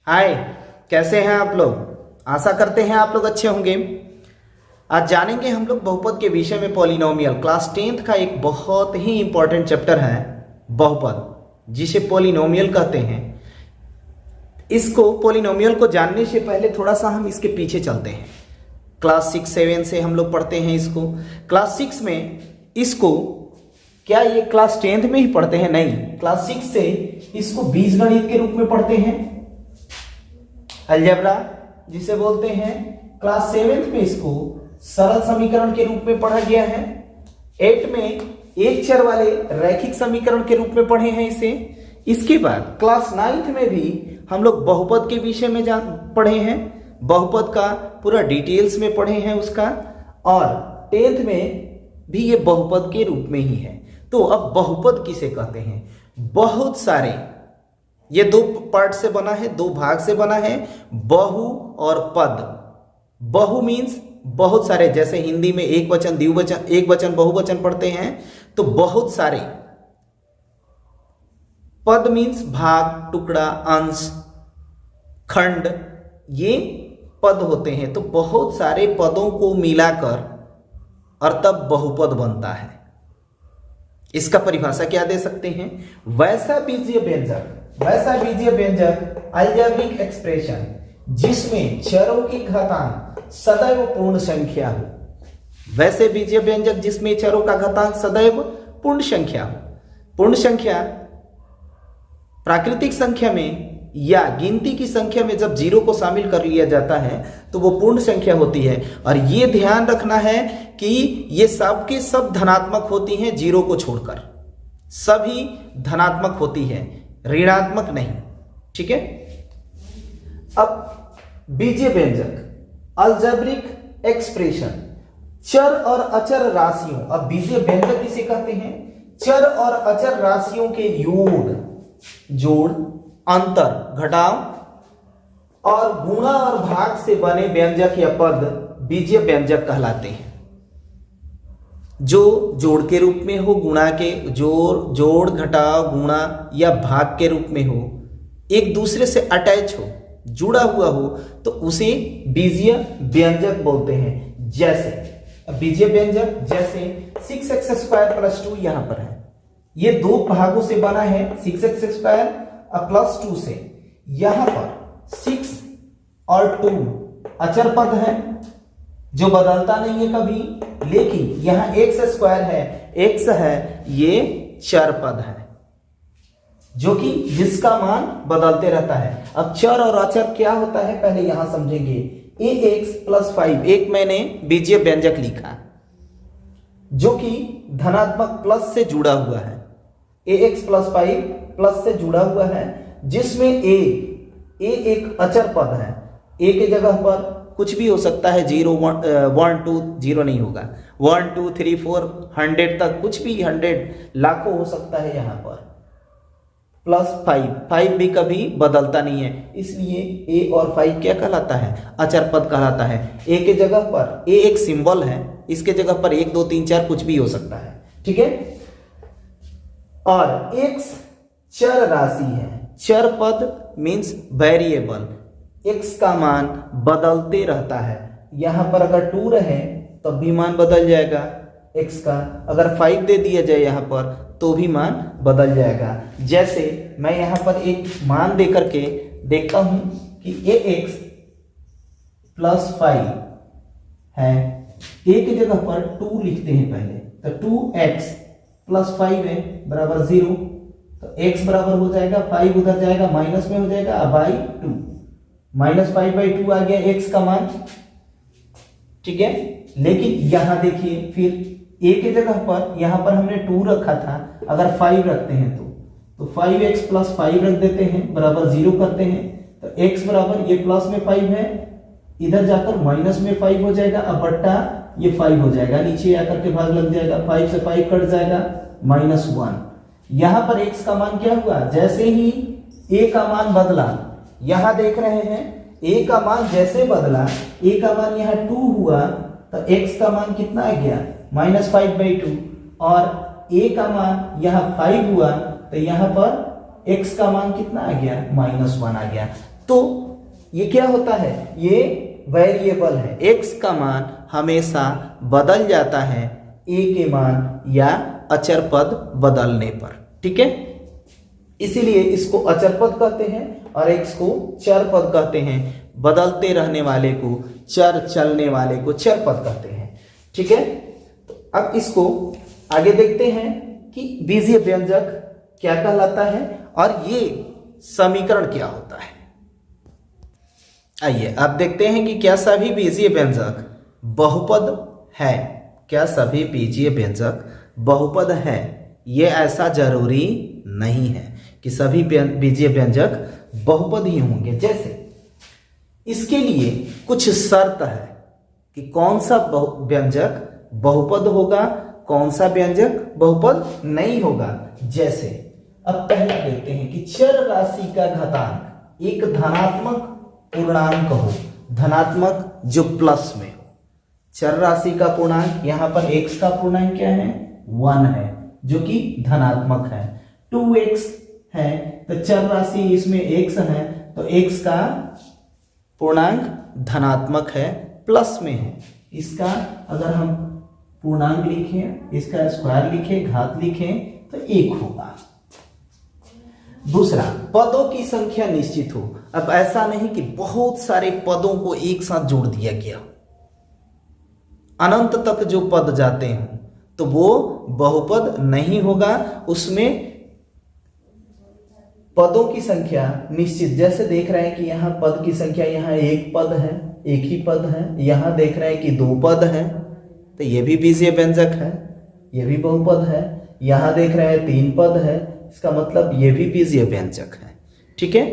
हाय, कैसे हैं आप लोग। आशा करते हैं आप लोग अच्छे होंगे। आज जानेंगे हम लोग बहुपद के विषय में पॉलिनोमियल। क्लास 10th का एक बहुत ही इंपॉर्टेंट चैप्टर है बहुपद, जिसे पॉलिनोमियल कहते हैं। इसको पॉलिनोमियल को जानने से पहले थोड़ा सा हम इसके पीछे चलते हैं। क्लास 6-7 से हम लोग पढ़ते हैं इसको। क्लास 6 में इसको क्या ये क्लास 10th में ही पढ़ते हैं? नहीं, क्लास 6 से इसको बीजगणित के रूप में पढ़ते हैं, अलजेब्रा जिसे बोलते हैं। क्लास 7th में इसको सरल समीकरण के रूप में पढ़ा गया है। 8 में एक चर वाले रैखिक समीकरण के रूप में पढ़े हैं इसे। इसके बाद क्लास 9th में भी हम लोग बहुपद के विषय में पढ़े हैं, बहुपद का पूरा डिटेल्स में पढ़े हैं उसका, और 10th में भी ये बहुपद के रूप में ही है। तो अब बहुपद किसे कहते हैं? बहुत सारे, ये दो पार्ट से बना है, दो भाग से बना है, बहु और पद। बहु मीन्स बहुत सारे, जैसे हिंदी में एक वचन, द्विवचन, एक वचन, बहुवचन पढ़ते हैं, तो बहुत सारे। पद मीन्स भाग, टुकड़ा, अंश, खंड, ये पद होते हैं। तो बहुत सारे पदों को मिलाकर और तब बहुपद बनता है। इसका परिभाषा क्या दे सकते हैं? वैसा बीजीय व्यंजक, वैसा बीजीय व्यंजक अलजेब्रिक एक्सप्रेशन जिसमें चरों की घातांक सदैव पूर्ण संख्या हो। वैसे बीजीय व्यंजक जिसमें चरों का घातांक सदैव पूर्ण संख्या हो। पूर्ण संख्या प्राकृतिक संख्या में या गिनती की संख्या में जब जीरो को शामिल कर लिया जाता है तो वो पूर्ण संख्या होती है। और ये ध्यान रखना है कि ये सब के सब धनात्मक होती हैं, जीरो को छोड़कर सभी धनात्मक होती है, ऋणात्मक नहीं। ठीक है। अब बीजीय व्यंजक अलजेब्रिक एक्सप्रेशन, चर और अचर राशियों। अब बीजीय व्यंजक किसे कहते हैं? चर और अचर राशियों के योग, जोड़, अंतर, घटाव और गुणा और भाग से बने व्यंजक या पद बीजीय व्यंजक कहलाते हैं। जो जोड़ के रूप में हो, गुणा के जोड़, घटाव, गुणा या भाग के रूप में हो, एक दूसरे से अटैच हो, जुड़ा हुआ हो, तो उसे बीजीय व्यंजक बोलते हैं। जैसे बीजीय व्यंजक जैसे 6x² + 2 यहां पर है, ये दो भागों से बना है, 6x² + 2 से। यहां पर 6 और 2 अचर पद है जो बदलता नहीं है कभी, लेकिन यहां x² है, x है, ये चर पद है जो कि जिसका मान बदलते रहता है। अब चर और अचर क्या होता है पहले यहां समझेंगे। ax + 5, एक मैंने बीजीय व्यंजक लिखा जो कि धनात्मक प्लस से जुड़ा हुआ है। ax + 5 प्लस से जुड़ा हुआ है, जिसमें a एक अचर पद है। a के जगह पर कुछ भी हो सकता है, 0, 1, 2, 0 नहीं होगा, 1, 2, 3, 4, 100 तक, कुछ भी 100 लाखों हो सकता है। यहां पर +5 भी कभी बदलता नहीं है, इसलिए a और 5 क्या कहलाता है? अचर पद कहलाता है। a के जगह पर a एक सिंबल है, इसके जगह पर 1, 2, 3, 4 कुछ भी हो सकता है। ठीक है। और x चर राशि है। चर पद मीन्स वेरिएबल, x का मान बदलते रहता है। यहां पर अगर 2 रहे तब भी मान बदल जाएगा x का, अगर 5 दे दिया जाए यहां पर तो भी मान बदल जाएगा। जैसे मैं यहां पर एक मान दे करके देखता हूं कि ax + 5 है, a की जगह पर 2 लिखते हैं पहले, तो 2x + 5 है बराबर 0, तो x बराबर हो जाएगा 5 उधर जाएगा, माइनस में हो जाएगा /2, -5/2 आ गया x का मान। ठीक है। लेकिन यहां देखिए, फिर a के जगह पर यहां पर हमने 2 रखा था, अगर 5 रखते हैं तो 5x + 5 रख देते हैं, बराबर 0 करते हैं, तो x बराबर ये प्लस में 5 है, इधर जाकर माइनस में 5 हो जाएगा, अब बट्टा ये 5 हो जाएगा, नीचे आकर के भाग लग जाएगा, 5 से 5 कट जाएगा, -1। यहां पर x का मान क्या हुआ? जैसे ही a का मान बदला, यहां देख रहे हैं a का मान जैसे बदला, a का मान यहां 2 हुआ, तो x का मान कितना आ गया? -5/2, और a का मान यहां 5 हुआ, तो यहां पर x का मान कितना आ गया? -1 आ गया। तो ये क्या होता है, ये वेरिएबल है, x का मान हमेशा बदल जाता है a के मान या अचर पद बदलने पर, ठीक है। इसीलिए इसको अचर पद कहते हैं और x को चर पद कहते हैं। बदलते रहने वाले को चर, चलने वाले को चर पद कहते हैं, ठीक है। तो अब इसको आगे देखते हैं कि बीजीय व्यंजक क्या कहलाता है और ये समीकरण क्या होता है। आइए अब देखते हैं कि क्या सभी बीजीय व्यंजक बहुपद है। क्या सभी बीजीय व्यंजक बहुपद है? ये ऐसा जरूरी नहीं है कि सभी बीजीय व्यंजक बहुपद ही होंगे। जैसे इसके लिए कुछ शर्त है कि कौन सा व्यंजक बहुपद होगा, कौन सा व्यंजक बहुपद नहीं होगा। जैसे अब पहला देखते हैं कि चर राशि का घातांक एक धनात्मक पूर्णांक हो, धनात्मक जो प्लस में हो। चर राशि का पूर्णांक, यहां पर x का पूर्णांक क्या है, 1 है, जो कि धनात्मक है। 2x है तो चर राशि इसमें x है तो x का पूर्णांक धनात्मक है, प्लस में है। इसका अगर हम पूर्णांक लिखें, इसका स्क्वायर लिखें, घात लिखें तो 1 होगा। दूसरा, पदों की संख्या निश्चित हो। अब ऐसा नहीं कि बहुत सारे पदों को एक साथ जोड़ दिया गया, अनंत तक जो पद जाते हों तो वो बहुपद नहीं होगा। उसमें पदों की संख्या निश्चित, जैसे देख रहे हैं कि यहाँ पद की संख्या, यहाँ एक पद है, एक ही पद है। यहाँ देख रहे हैं कि 2 पद है तो ये भी बीजीय व्यंजक है, ये भी बहुपद है। यहाँ देख रहे हैं 3 पद है, इसका मतलब ये भी बीजीय व्यंजक है, ठीक है।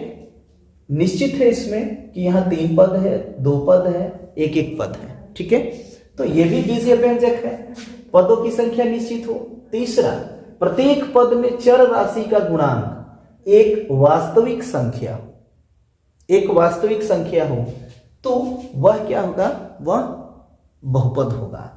निश्चित है इसमें कि यहाँ 3 पद है, 2 पद है, एक पद है, ठीक है। तो ये भी बीजीय व्यंजक है, पदों की संख्या निश्चित हो। तीसरा, प्रत्येक पद में चर राशि का गुणांक एक वास्तविक संख्या, एक वास्तविक संख्या हो तो वह क्या होगा, वह बहुपद होगा।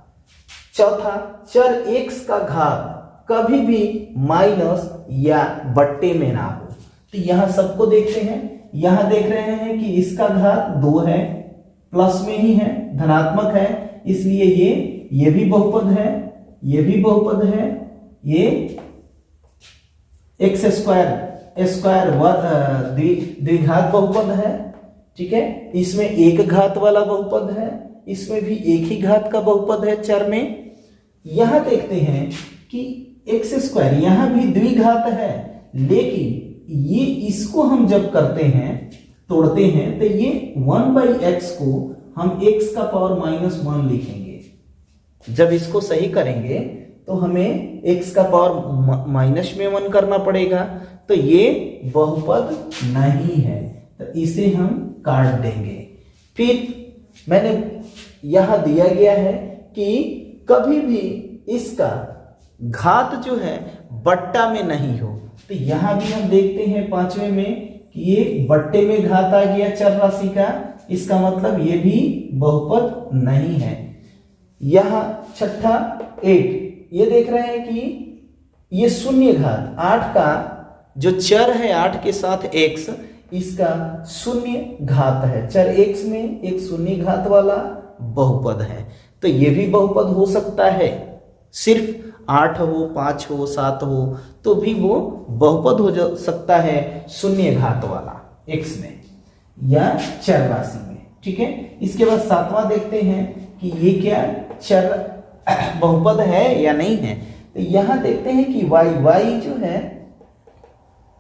चौथा, चर x का घात कभी भी माइनस या बट्टे में ना हो। तो यहां सबको देखते हैं, यहां देख रहे हैं कि इसका घात 2 है, प्लस में ही है, धनात्मक है, इसलिए ये भी बहुपद है, ये भी बहुपद है। ये एक्स स्क्वायर द्विघात बहुपद है, ठीक है। इसमें एक घात वाला बहुपद है, इसमें भी एक ही घात का बहुपद है चर में। यहां देखते हैं कि एक्स स्क्वायर यहां भी द्विघात है, लेकिन ये इसको हम जब करते हैं, तोड़ते हैं, तो ये 1/x को हम x का पावर -1 लिखेंगे। जब इसको सही करेंगे तो हमें x का पावर -1 करना पड़ेगा, तो ये बहुपद नहीं है, तो इसे हम काट देंगे। फिर मैंने यहां दिया गया है कि कभी भी इसका घात जो है बट्टा में नहीं हो, तो यहां भी हम देखते हैं 5वें में कि ये बट्टे में घात आ गया चर राशि का, इसका मतलब ये भी बहुपद नहीं है। यहां छठा 8, ये देख रहे हैं कि ये शून्य घात 8 का जो चर है 8 के साथ x, इसका शून्य घात है। चर x में एक शून्य घात वाला बहुपद है, तो ये भी बहुपद हो सकता है। सिर्फ 8 हो, 5 हो, 7 हो तो भी वो बहुपद हो सकता है शून्य घात वाला x में या चर राशि में, ठीक है। इसके बाद 7वां देखते हैं कि ये क्या चर बहुपद है या नहीं है। तो यहां देखते हैं कि y जो है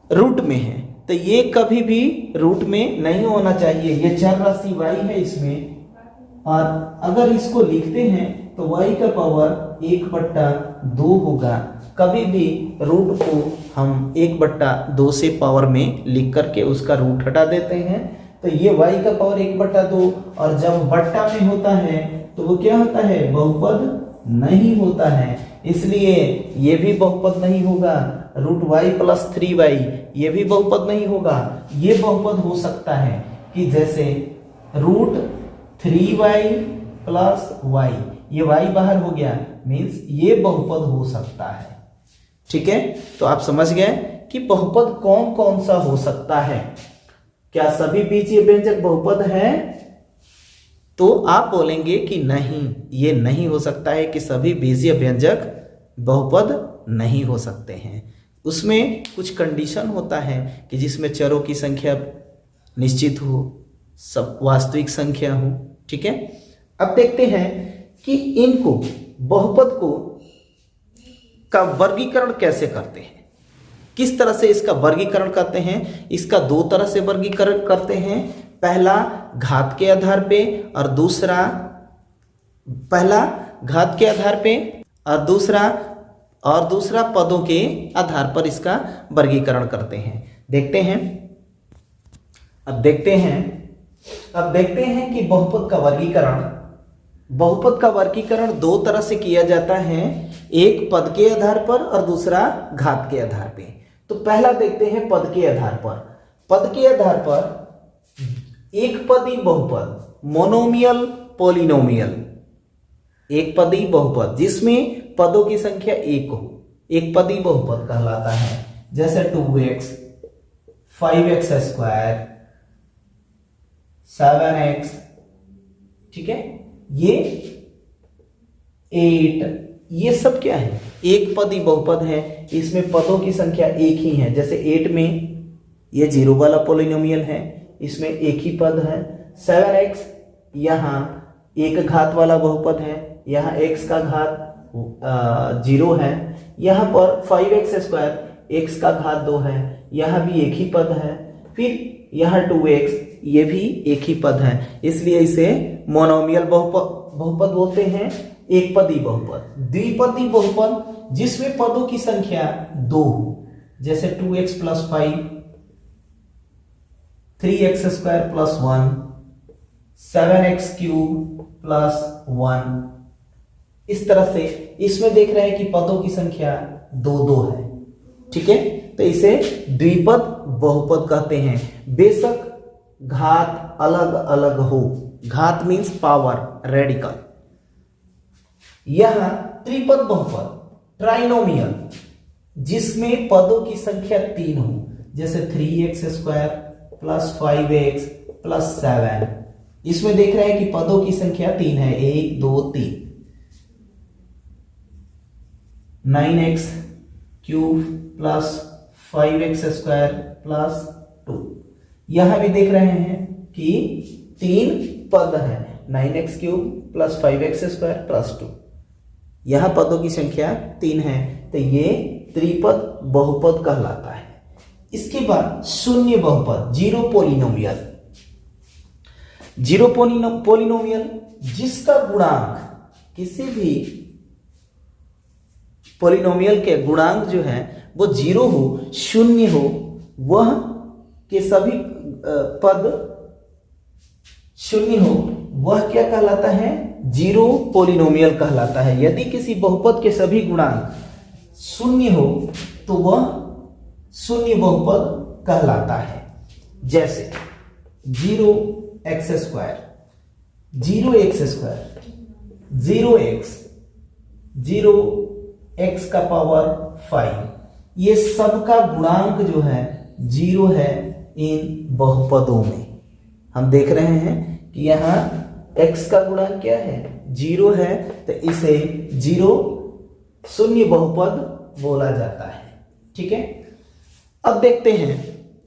रूट में है, तो ये कभी भी रूट में नहीं होना चाहिए। ये चर राशि y है इसमें, और अगर इसको लिखते हैं तो y का पावर 1/2 होगा। कभी भी रूट को हम 1/2 से पावर में लिख करके उसका रूट हटा देते हैं, तो ये y का पावर 1/2, और जब बट्टा में होता है तो वो क्या होता है, बहुपद नहीं होता है, इसलिए ये भी बहुपद नहीं होगा। √y + 3y ये भी बहुपद नहीं होगा। ये बहुपद हो सकता है कि जैसे √3y + y, ये y बाहर हो गया, मीन्स ये बहुपद हो सकता है, ठीक है। तो आप समझ गए कि बहुपद कौन कौन सा हो सकता है। क्या सभी बीजीय व्यंजक बहुपद है? तो आप बोलेंगे कि नहीं, ये नहीं हो सकता है कि सभी बीजीय व्यंजक बहुपद नहीं हो सकते हैं। उसमें कुछ कंडीशन होता है कि जिसमें चरों की संख्या निश्चित हो, सब वास्तविक संख्या हो। ठीक है, अब देखते हैं कि इनको बहुपद को का वर्गीकरण कैसे करते हैं, किस तरह से इसका वर्गीकरण करते हैं। इसका दो तरह से वर्गीकरण करते हैं, पहला घात के आधार पे और दूसरा पदों के आधार पर इसका वर्गीकरण करते हैं। देखते हैं, अब देखते हैं कि बहुपद का वर्गीकरण दो तरह से किया जाता है, एक पद के आधार पर और दूसरा घात के आधार पे। तो पहला देखते हैं पद के आधार पर। पद के आधार पर एक पदी बहुपद, मोनोमियल पॉलिनोमियल, एक पदी बहुपद जिसमें पदों की संख्या एक हो, एक पदी बहुपद कहलाता है। जैसे 2x, 5x स्क्वायर, 7x, ठीक है, ये 8, ये सब क्या है? एक पदी बहुपद है, इसमें पदों की संख्या एक ही है। जैसे 8 में ये 0 वाला पॉलिनोमियल है, इसमें एक ही पद है। 7x यहाँ एक घात वाला बहुपद है, यहाँ x का घात 0 है। यहाँ पर 5x स्क्वायर x का घात 2 है, यहाँ भी एक ही पद है। फिर यहाँ 2x, ये भी एक ही पद है, इसलिए इसे मोनोमियल बहुपद बोलते हैं। एक पदी बहुपद। द्विपदी बहुपद जिसमें पदों की संख्या 2 हो, जैसे 2x plus 5, 3x square plus 1, 7x cube plus 1। इस तरह से इसमें देख रहे हैं कि पदों की संख्या 2 है। ठीक है, तो इसे द्विपद बहुपद कहते हैं। बेशक घात अलग अलग हो, घात मीन्स पावर, रेडिकल। यह त्रिपद बहुपद, ट्राइनोमियल, जिसमें पदों की संख्या 3 हो, जैसे 3x square plus 5x plus 7। इसमें देख रहे हैं कि पदों की संख्या 3 है, 1 2 3। 9x cube plus 5x square plus 2। यहां भी देख रहे हैं कि 3 पद है, 9x cube plus 5x square plus 2। यहां पदों की संख्या 3 है, तो ये त्रिपद बहुपद कहलाता है। इसके बाद शून्य बहुपद, जीरो पॉलिनोमियल। जीरो पॉलिनोमियल जिसका गुणांक, किसी भी पॉलिनोमियल के गुणांक जो है वो 0 हो, शून्य हो, वह के सभी पद शून्य हो, वह क्या कहलाता है? जीरो पॉलिनोमियल कहलाता है। यदि किसी बहुपद के सभी गुणांक शून्य हो तो वह शून्य बहुपद कहलाता है। जैसे 0x square, 0x square, 0x, 0x का पावर 5, ये सबका गुणांक जो है 0 है इन बहुपदों में। हम देख रहे हैं कि यहाँ x का गुणांक क्या है? 0 है, तो इसे 0 शून्य बहुपद बोला जाता है। ठीक है, अब देखते हैं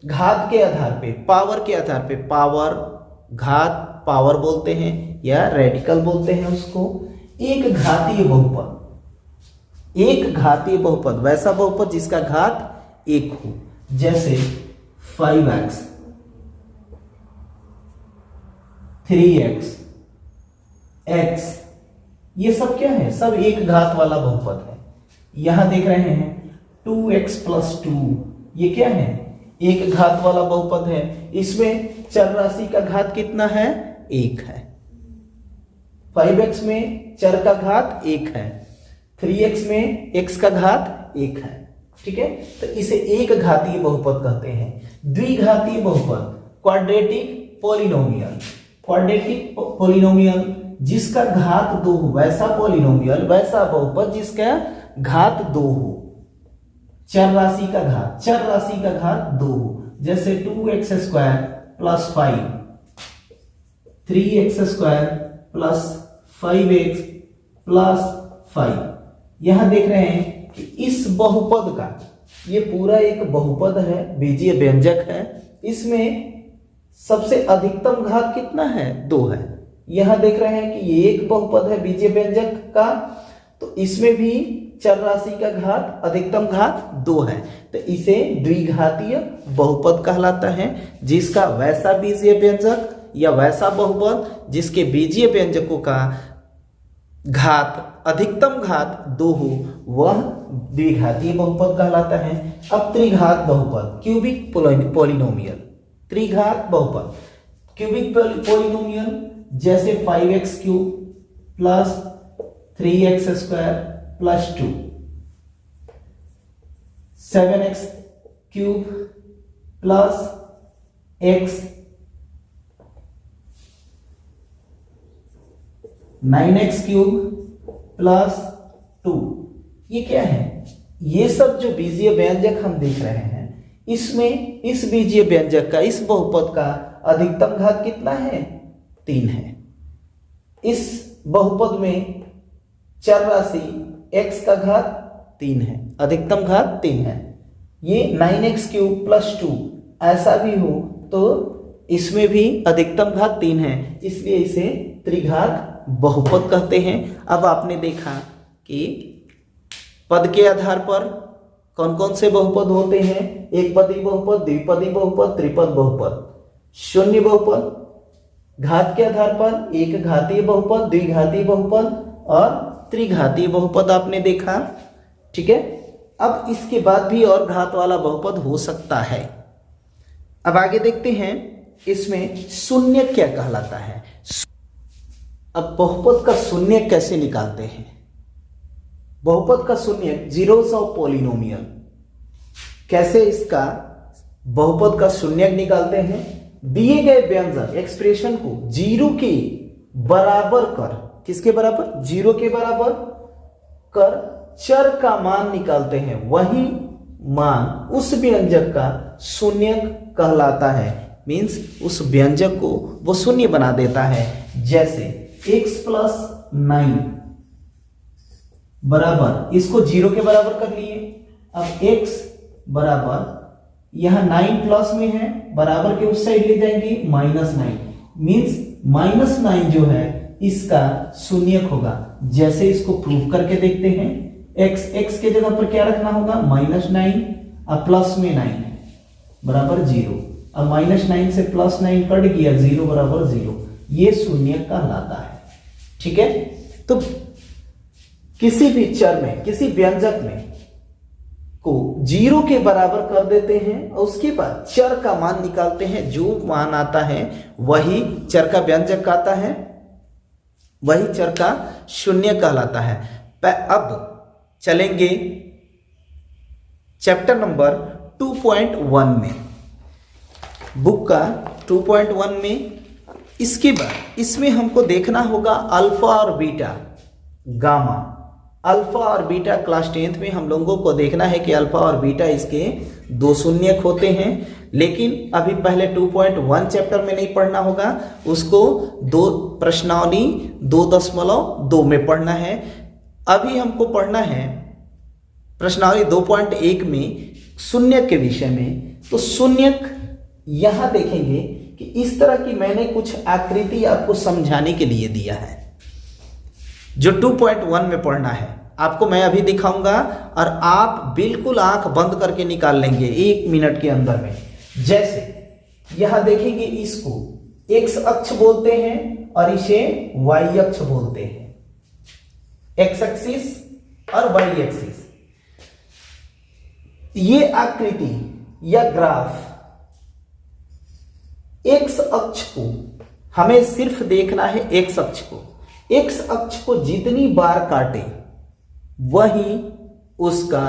घात के आधार पे, पावर के आधार पे। पावर, घात, पावर बोलते हैं या रेडिकल बोलते हैं उसको। एक घातीय बहुपद, एक घातीय बहुपद वैसा बहुपद जिसका घात 1 हो, जैसे 5x, 3x, x, ये सब क्या है? सब एक घात वाला बहुपद है। यहां देख रहे हैं 2x प्लस 2, ये क्या है? एक घात वाला बहुपद है। इसमें चर राशि का घात कितना है? 1 है। 5x में चर का घात 1 है, 3x में x का घात 1 है। ठीक है, तो इसे एक घातीय बहुपद कहते हैं। द्विघातीय बहुपद, क्वाड्रेटिक पॉलिनोमियल। क्वाड्रेटिक पॉलिनोमियल जिसका घात 2 हो, वैसा पॉलिनोमियल, वैसा बहुपद जिसका घात 2 हो, चर राशि का घात 2 हो। जैसे 2x square plus 5, 3x square plus 5x plus 5। यहां देख रहे हैं कि इस बहुपद का, ये पूरा एक बहुपद है, बीजीय व्यंजक है, इसमें सबसे अधिकतम घात कितना है? 2 है। यहां देख रहे हैं कि ये एक बहुपद है बीजीय व्यंजक का, तो इसमें भी चर राशि का घात, अधिकतम घात 2 है, तो इसे द्विघातीय बहुपद कहलाता है, जिसका वैसा बीजीय व्यंजक या वैसा बहुपद जिसके बीजीय व्यंजकों का घात, अधिकतम घात 2 हो, वह द्विघातीय बहुपद कहलाता है। अब त्रिघात बहुपद, क्यूबिक पॉलिनोमियल, त्रिघात बहुपद, क्यूबिक पॉलिनोमियल जैसे 5x cube plus 3x square plus 2, 7x cube plus x, 9x cube plus 2। ये क्या है? ये सब जो बीजीय व्यंजक हम देख रहे हैं, इसमें इस बीजीय व्यंजक का, इस बहुपद का अधिकतम घात कितना है? 3 है। इस बहुपद में चर राशि x का घात 3 है, अधिकतम घात 3 है। ये 9x क्यूब प्लस 2 ऐसा भी हो तो इसमें भी अधिकतम घात 3 है, इसलिए इसे त्रिघात बहुपद कहते हैं। अब आपने देखा कि पद के आधार पर कौन कौन से बहुपद होते हैं? एक पदी बहुपद, द्विपदी बहुपद, त्रिपद बहुपद, शून्य बहुपद, घात के आधार पर एक घातीय बहुपद, द्विघातीय बहुपद और त्रिघातीय बहुपद आपने देखा। ठीक है, अब इसके बाद भी और घात वाला बहुपद हो सकता है। अब आगे देखते हैं इसमें शून्य क्या कहलाता है। अब बहुपद का शून्य कैसे निकालते हैं? बहुपद का शून्य, जीरोस ऑफ पॉलिनोमियल, कैसे इसका बहुपद का शून्य निकालते हैं? दिए गए व्यंजक एक्सप्रेशन को 0 के बराबर कर, किसके बराबर? 0 के बराबर कर चर का मान निकालते हैं, वही मान उस व्यंजक का शून्य कहलाता है। मींस उस व्यंजक को वो शून्य बना देता है। जैसे x प्लस 9 बराबर, इसको 0 के बराबर कर लिए। अब x बराबर, यहां 9 प्लस में है, बराबर के उस साइड ले जाएंगे -9, मींस -9 जो है इसका शून्यक होगा। जैसे इसको प्रूव करके देखते हैं, x के जगह पर क्या रखना होगा? -9, अब प्लस में 9 बराबर 0। अब -9 से +9 कट गया, 0 बराबर 0, ये शून्य कहलाता है। ठीक है, तो किसी भी चर में, किसी व्यंजक में को 0 के बराबर कर देते हैं और उसके बाद चर का मान निकालते हैं। जो मान आता है वही चर का व्यंजक आता है, वही चर का शून्य कहलाता है। अब चलेंगे चैप्टर नंबर 2.1 में, बुक का 2.1 में। इसके बाद इसमें हमको देखना होगा अल्फा और बीटा, गामा। अल्फा और बीटा क्लास 10th में हम लोगों को देखना है कि अल्फा और बीटा इसके 2 शून्यक होते हैं, लेकिन अभी पहले 2.1 चैप्टर में नहीं पढ़ना होगा, उसको 2 प्रश्नावली 2.2 में पढ़ना है। अभी हमको पढ़ना है प्रश्नावली 2.1 में शून्यक के विषय में। तो शून्यक यहां देखेंगे कि इस तरह की मैंने कुछ आकृति आपको समझाने के लिए दिया है, जो 2.1 में पढ़ना है। आपको मैं अभी दिखाऊंगा और आप बिल्कुल आंख बंद करके निकाल लेंगे 1 मिनट के अंदर में। जैसे यहां देखेंगे, इसको x अक्ष बोलते हैं और इसे y अक्ष बोलते हैं, x एक्सिस और y एक्सिस। ये आकृति या ग्राफ x अक्ष को हमें सिर्फ देखना है, x अक्ष को। x अक्ष को जितनी बार काटे वही उसका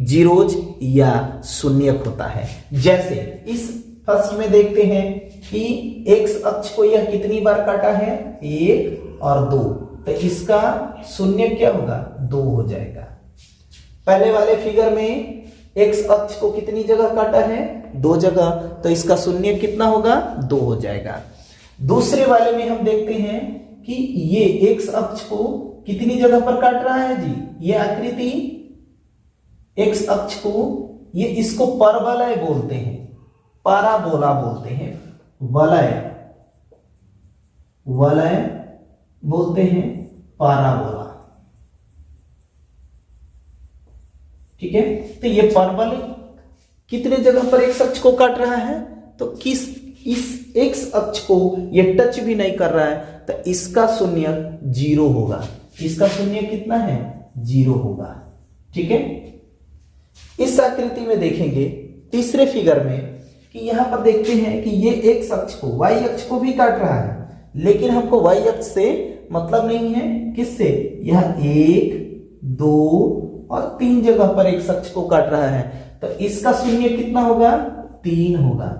जीरोज या शून्यक होता है। जैसे इस फर्स्ट में देखते हैं कि x अक्ष को यह कितनी बार काटा है? 1 और 2, तो इसका शून्य क्या होगा? 2 हो जाएगा। पहले वाले फिगर में एक्स अक्ष को कितनी जगह काटा है? 2 जगह, तो इसका शून्य कितना होगा? 2 हो जाएगा। दूसरे वाले में हम देखते हैं कि ये एक्स अक्ष को कितनी जगह पर काट रहा है जी? ये आकृति एक्स अक्ष को, ये इसको परवलय बोलते हैं, पाराबोला बोलते हैं, वलय बोलते हैं, पाराबोला। ठीक है, तो ये परवलय कितने जगह पर एक्स अक्ष को काट रहा है? तो इस एक्स अक्ष को ये टच भी नहीं कर रहा है, तो इसका शून्य 0 होगा। इसका शून्य कितना है? 0 होगा। ठीक है, इस आकृति में देखेंगे तीसरे फिगर में कि यहां पर देखते हैं कि ये एक्स अक्ष को, वाई अक्ष को भी काट रहा है, लेकिन हमको वाई अक्ष से मतलब नहीं है। किससे? यह 1, 2 और 3 जगह पर एक्स अक्ष को काट रहा है, तो इसका शून्य कितना होगा? 3 होगा।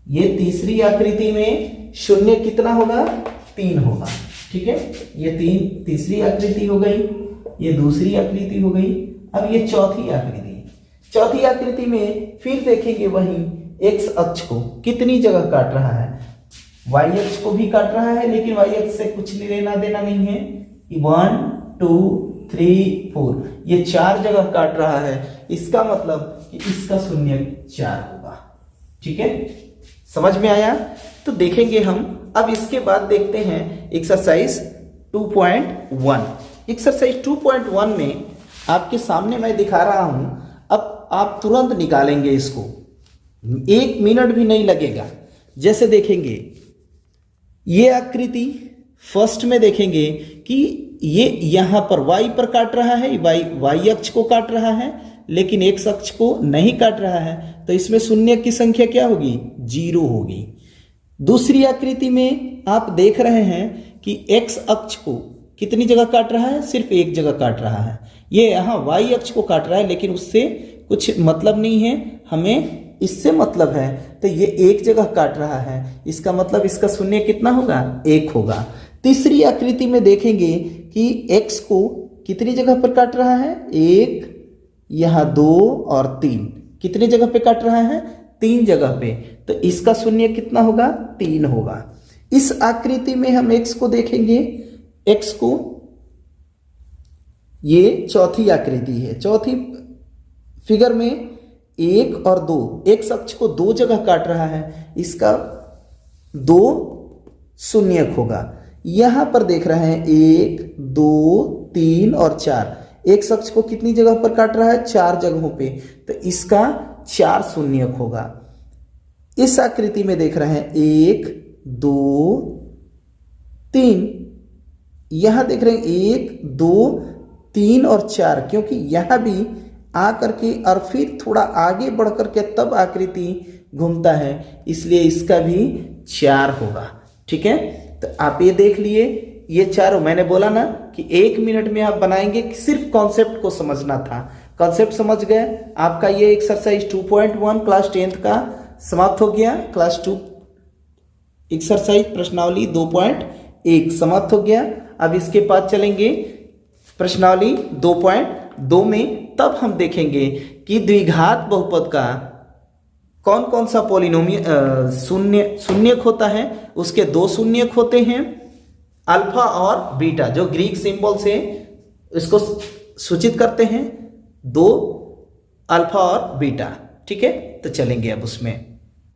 ये तीसरी आकृति में शून्य कितना होगा? 3 होगा। ठीक है, ये तीसरी आकृति हो गई, ये दूसरी आकृति हो गई। अब ये चौथी आकृति में फिर देखेंगे वही एक्स अक्ष को कितनी जगह काट रहा है? वाई अक्ष को भी काट रहा है, लेकिन वाई अक्ष से कुछ लेना देना नहीं है। 1, 2, 3, 4 ये 4 जगह काट रहा है, इसका मतलब कि इसका शून्य 4 होगा। ठीक है, समझ में आया? तो देखेंगे हम अब इसके बाद देखते हैं एक्सरसाइज 2.1। एक्सरसाइज 2.1 में आपके सामने मैं दिखा रहा हूं, अब आप तुरंत निकालेंगे इसको, 1 मिनट भी नहीं लगेगा। जैसे देखेंगे ये आकृति फर्स्ट में देखेंगे कि ये यहां पर y पर काट रहा है, y अक्ष को काट रहा है, लेकिन x अक्ष को नहीं काट रहा है, तो इसमें शून्य की संख्या क्या होगी? 0 होगी। दूसरी आकृति में आप देख रहे हैं कि x अक्ष को कितनी जगह काट रहा है? सिर्फ 1 जगह काट रहा है। ये यहाँ y अक्ष को काट रहा है, लेकिन उससे कुछ मतलब नहीं है, हमें इससे मतलब है, तो ये 1 जगह काट रहा है, इसका मतलब इसका शून्य कितना होगा? 1 होगा। तीसरी आकृति में देखेंगे कि x को कितनी जगह पर काट रहा है? 1, यहाँ 2 और 3, कितने जगह पे काट रहा है? 3 जगह पे, तो इसका शून्य कितना होगा? 3 होगा। इस आकृति में हम x को देखेंगे, x को, ये चौथी आकृति है, चौथी फिगर में 1 और 2, एक्स अक्ष को 2 जगह काट रहा है, इसका 2 शून्यक होगा। यहां पर देख रहे हैं 1, 2, 3 और 4, एक्स अक्ष को कितनी जगह पर काट रहा है? 4 जगहों पे, तो इसका 4 शून्यक होगा। इस आकृति में देख रहे हैं 1, 2, 3, यहां देख रहे हैं 1, 2, 3 और 4, क्योंकि यहां भी आकर के और फिर थोड़ा आगे बढ़ करके तब आकृति घूमता है, इसलिए इसका भी 4 होगा। ठीक है, तो आप ये देख लिए, ये 4, मैंने बोला ना कि 1 मिनट में आप बनाएंगे, सिर्फ कॉन्सेप्ट को समझना था। कॉन्सेप्ट समझ गए, आपका ये एक्सरसाइज 2.1 क्लास 10th का समाप्त हो गया। क्लास 2 एक्सरसाइज प्रश्नावली 2.1 समाप्त हो गया। अब इसके बाद चलेंगे प्रश्नावली 2.2 में, तब हम देखेंगे कि द्विघात बहुपद का कौन कौन सा पॉलिनोमियल शून्यक होता है। उसके 2 शून्यक होते हैं, अल्फा और बीटा, जो ग्रीक सिंबल से इसको सूचित करते हैं, 2 अल्फा और बीटा। ठीक है, तो चलेंगे अब उसमें।